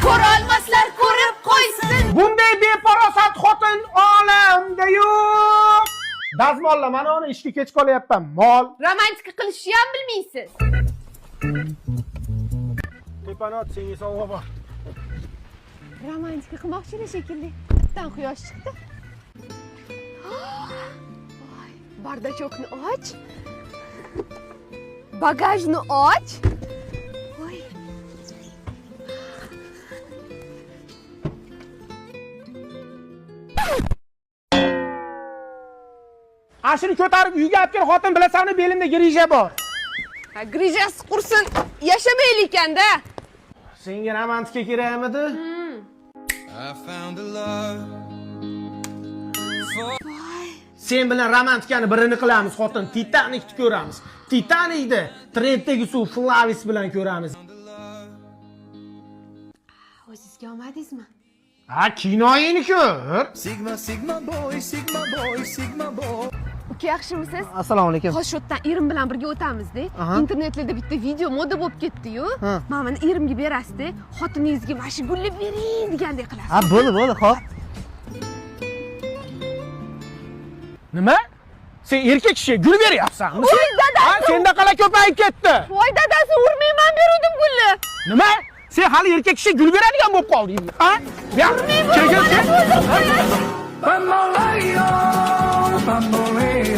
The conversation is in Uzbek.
Ko'rolmaslar ko'rib qo'ysin. Bunday beparosat xotin olamda yo'q. Dazmolla, mana uni ishga kech qolyapman. Mol. Romantika qilishni ham bilmaysiz. Tepanot senga sovg'a bor. Romantika qilmoqchi shekilli. Bittadan quyosh chiqdi. Voy, bardachokni och. Bagajni och. Voy. Ashini ko'tarib uyga olib kel, xotin bilasanmi, belimda grija bor. Grijasi qursin, yashamaylik ekanda. Senga romantika kerakmidi? I found a love. Sen bilan romantikani birini qilamiz, xotin. Titanikni ko'ramiz. Titanikda trenddagi suv Flavis bilan ko'ramiz. O'zingizga olmadingizmi? Ha, kinoyini ko'r. Sigma, sigma boy, sigma boy, sigma boy. Uka, yaxshimisiz? Assalomu alaykum. Qo'shotdan erim bilan birga o'tamiz-da. Internetlarda bitta video moda bo'lib ketdi-yu. Mana meni erimga berasiz-da, xotiningizga mana shu gullab bering degandek qilasiz. Ha, bo'ldi, xo'p. Nima? Sen erkak kishiga gul beryapsanmi? Voy dadasi. Ha, senda qala ko'payib ketdi. Voy dadasi, urmayman beruvdim gulni. Nima? Sen hali erkak kishiga gul beradigan bo'lib qoldingmi? Ha? Kel. Bamboleo, bamboleo.